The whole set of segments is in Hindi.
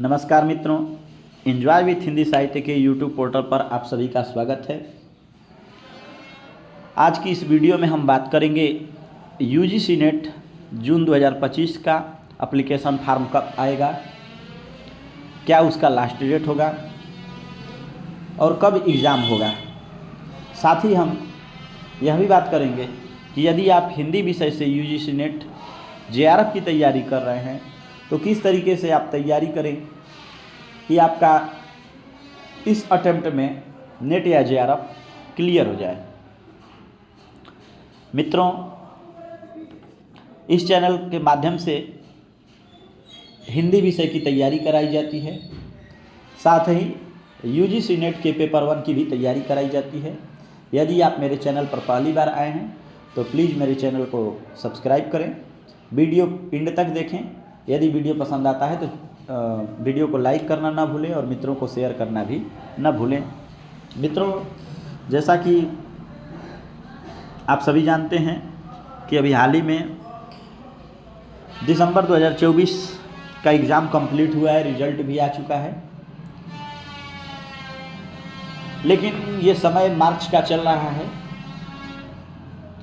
नमस्कार मित्रों, एंजॉय विथ हिंदी साहित्य के यूट्यूब पोर्टल पर आप सभी का स्वागत है। आज की इस वीडियो में हम बात करेंगे यूजीसी नेट जून 2025 का एप्लीकेशन फॉर्म कब आएगा, क्या उसका लास्ट डेट होगा और कब एग्ज़ाम होगा। साथ ही हम यह भी बात करेंगे कि यदि आप हिंदी विषय से यूजीसी नेट जेआरएफ की तैयारी कर रहे हैं तो किस तरीके से आप तैयारी करें कि आपका इस अटेम्प्ट में नेट या जेआरएफ क्लियर हो जाए। मित्रों, इस चैनल के माध्यम से हिंदी विषय की तैयारी कराई जाती है, साथ ही यूजीसी नेट के पेपर 1 की भी तैयारी कराई जाती है। यदि आप मेरे चैनल पर पहली बार आए हैं तो प्लीज़ मेरे चैनल को सब्सक्राइब करें, वीडियो एंड तक देखें। यदि वीडियो पसंद आता है तो वीडियो को लाइक करना ना भूलें और मित्रों को शेयर करना भी ना भूलें। मित्रों, जैसा कि आप सभी जानते हैं कि अभी हाल ही में दिसंबर 2024 का एग्ज़ाम कंप्लीट हुआ है, रिजल्ट भी आ चुका है। लेकिन ये समय मार्च का चल रहा है,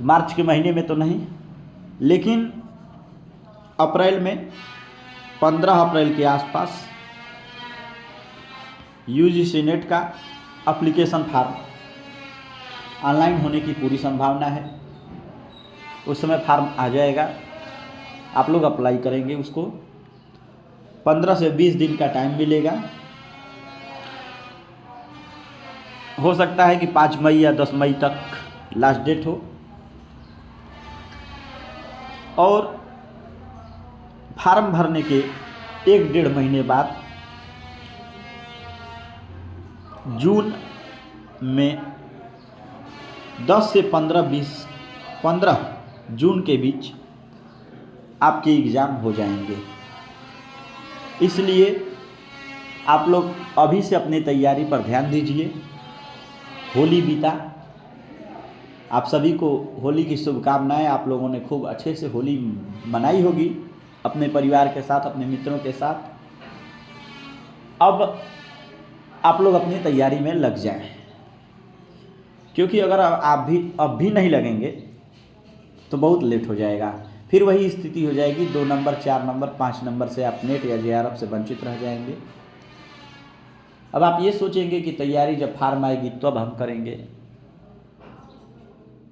मार्च के महीने में तो नहीं, लेकिन अप्रैल में 15 अप्रैल के आसपास यूजीसी नेट का एप्लीकेशन फॉर्म ऑनलाइन होने की पूरी संभावना है। उस समय फॉर्म आ जाएगा, आप लोग अप्लाई करेंगे, उसको 15 से 20 दिन का टाइम मिलेगा। हो सकता है कि 5 मई या 10 मई तक लास्ट डेट हो और फार्म भरने के 1-1.5 महीने बाद जून में 10 से 15 जून के बीच आपके एग्ज़ाम हो जाएंगे। इसलिए आप लोग अभी से अपनी तैयारी पर ध्यान दीजिए। होली बीता, आप सभी को होली की शुभकामनाएं। आप लोगों ने खूब अच्छे से होली मनाई होगी अपने परिवार के साथ, अपने मित्रों के साथ। अब आप लोग अपनी तैयारी में लग जाएं, क्योंकि अगर आप अब भी नहीं लगेंगे तो बहुत लेट हो जाएगा। फिर वही स्थिति हो जाएगी, 2 नंबर, 4 नंबर, 5 नंबर से आप नेट या जेआरएफ से वंचित रह जाएंगे। अब आप ये सोचेंगे कि तैयारी जब फार्म आएगी तब हम करेंगे,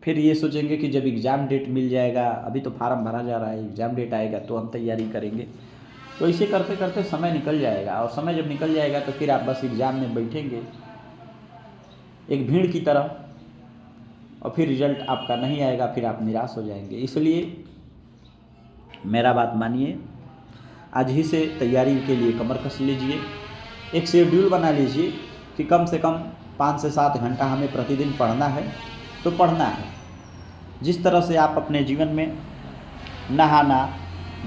फिर ये सोचेंगे कि जब एग्ज़ाम डेट मिल जाएगा, अभी तो फार्म भरा जा रहा है, एग्ज़ाम डेट आएगा तो हम तैयारी करेंगे। तो इसे करते करते समय निकल जाएगा और समय जब निकल जाएगा तो फिर आप बस एग्ज़ाम में बैठेंगे एक भीड़ की तरह और फिर रिजल्ट आपका नहीं आएगा, फिर आप निराश हो जाएंगे। इसलिए मेरा बात मानिए, आज ही से तैयारी के लिए कमर कस लीजिए। एक शेड्यूल बना लीजिए कि कम से कम 5 से 7 घंटा हमें प्रतिदिन पढ़ना है तो पढ़ना है। जिस तरह से आप अपने जीवन में नहाना,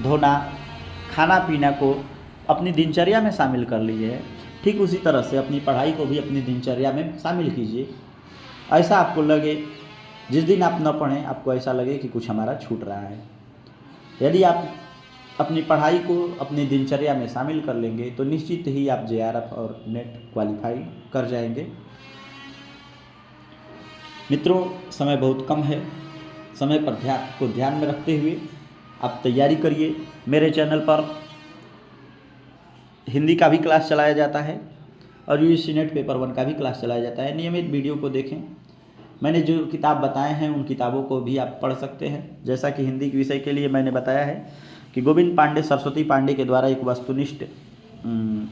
धोना, खाना पीना को अपनी दिनचर्या में शामिल कर लिए है, ठीक उसी तरह से अपनी पढ़ाई को भी अपनी दिनचर्या में शामिल कीजिए। ऐसा आपको लगे, जिस दिन आप न पढ़ें आपको ऐसा लगे कि कुछ हमारा छूट रहा है। यदि आप अपनी पढ़ाई को अपनी दिनचर्या में शामिल कर लेंगे तो निश्चित ही आप जेआरएफ और नेट क्वालिफाई कर जाएंगे। मित्रों, समय बहुत कम है, समय पर ध्यान में रखते हुए आप तैयारी करिए। मेरे चैनल पर हिंदी का भी क्लास चलाया जाता है और यूजीसी नेट पेपर 1 का भी क्लास चलाया जाता है। नियमित वीडियो को देखें। मैंने जो किताब बताए हैं उन किताबों को भी आप पढ़ सकते हैं। जैसा कि हिंदी के विषय के लिए मैंने बताया है कि गोविंद पांडे, सरस्वती पांडे के द्वारा एक वस्तुनिष्ठ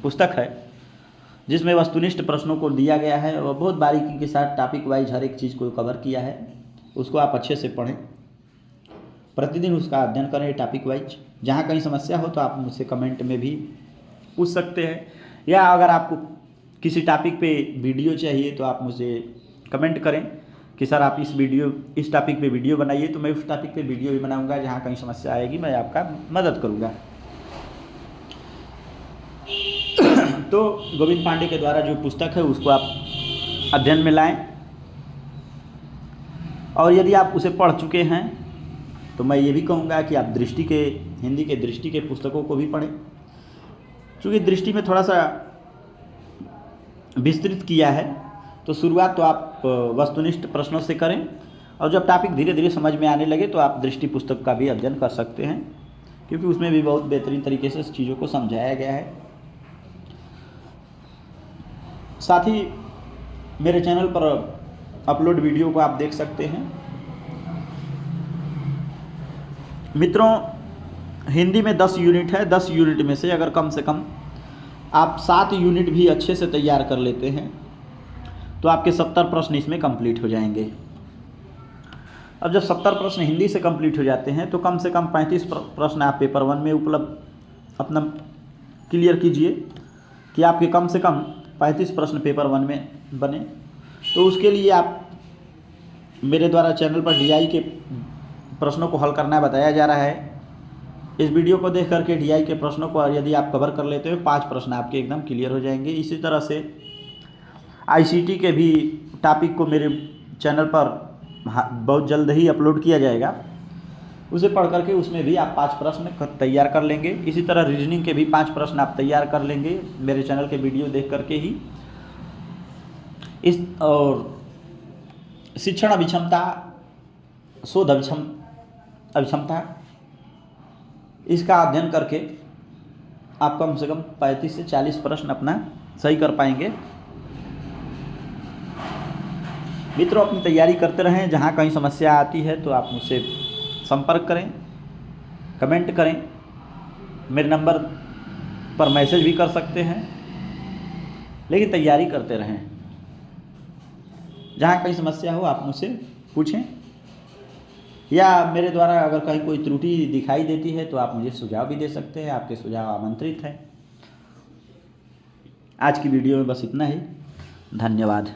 पुस्तक है जिसमें वस्तुनिष्ठ प्रश्नों को दिया गया है और बहुत बारीकी के साथ टॉपिक वाइज हर एक चीज़ को कवर किया है। उसको आप अच्छे से पढ़ें, प्रतिदिन उसका अध्ययन करें टॉपिक वाइज। जहाँ कहीं समस्या हो तो आप मुझसे कमेंट में भी पूछ सकते हैं, या अगर आपको किसी टॉपिक पे वीडियो चाहिए तो आप मुझे कमेंट करें कि सर आप इस टॉपिक पे वीडियो बनाइए, तो मैं उस टॉपिक पे वीडियो भी बनाऊंगा। जहाँ कहीं समस्या आएगी मैं आपका मदद करूँगा। तो गोविंद पांडे के द्वारा जो पुस्तक है उसको आप अध्ययन में लाएं, और यदि आप उसे पढ़ चुके हैं तो मैं ये भी कहूँगा कि आप हिंदी के दृष्टि के पुस्तकों को भी पढ़ें। चूँकि दृष्टि में थोड़ा सा विस्तृत किया है, तो शुरुआत तो आप वस्तुनिष्ठ प्रश्नों से करें, और जब टॉपिक धीरे धीरे समझ में आने लगे तो आप दृष्टि पुस्तक का भी अध्ययन कर सकते हैं, क्योंकि उसमें भी बहुत बेहतरीन तरीके से चीज़ों को समझाया गया है। साथ ही मेरे चैनल पर अपलोड वीडियो को आप देख सकते हैं। मित्रों, हिंदी में 10 यूनिट है। 10 यूनिट में से अगर कम से कम आप 7 यूनिट भी अच्छे से तैयार कर लेते हैं तो आपके 70 प्रश्न इसमें कंप्लीट हो जाएंगे। अब जब 70 प्रश्न हिंदी से कंप्लीट हो जाते हैं तो कम से कम 35 प्रश्न आप पेपर 1 में उपलब्ध अपना क्लियर कीजिए कि आपके कम से कम 35 प्रश्न पेपर 1 में बने। तो उसके लिए आप मेरे द्वारा चैनल पर DI के प्रश्नों को हल करना बताया जा रहा है। इस वीडियो को देख करके DI के प्रश्नों को यदि आप कवर कर लेते हो 5 प्रश्न आपके एकदम क्लियर हो जाएंगे। इसी तरह से ICT के भी टॉपिक को मेरे चैनल पर बहुत जल्द ही अपलोड किया जाएगा, उसे पढ़ करके उसमें भी आप 5 प्रश्न तैयार कर लेंगे। इसी तरह रीजनिंग के भी 5 प्रश्न आप तैयार कर लेंगे मेरे चैनल के वीडियो देख करके ही। इस और शिक्षण अभिक्षमता, शोध अभिक्षमता, इसका अध्ययन करके आप कम से कम 35 से 40 प्रश्न अपना सही कर पाएंगे। मित्रों, अपनी तैयारी करते रहें। जहाँ कहीं समस्या आती है तो आप मुझसे संपर्क करें, कमेंट करें, मेरे नंबर पर मैसेज भी कर सकते हैं, लेकिन तैयारी करते रहें। जहाँ कहीं समस्या हो आप मुझसे पूछें, या मेरे द्वारा अगर कहीं कोई त्रुटि दिखाई देती है तो आप मुझे सुझाव भी दे सकते हैं। आपके सुझाव आमंत्रित हैं। आज की वीडियो में बस इतना ही। धन्यवाद।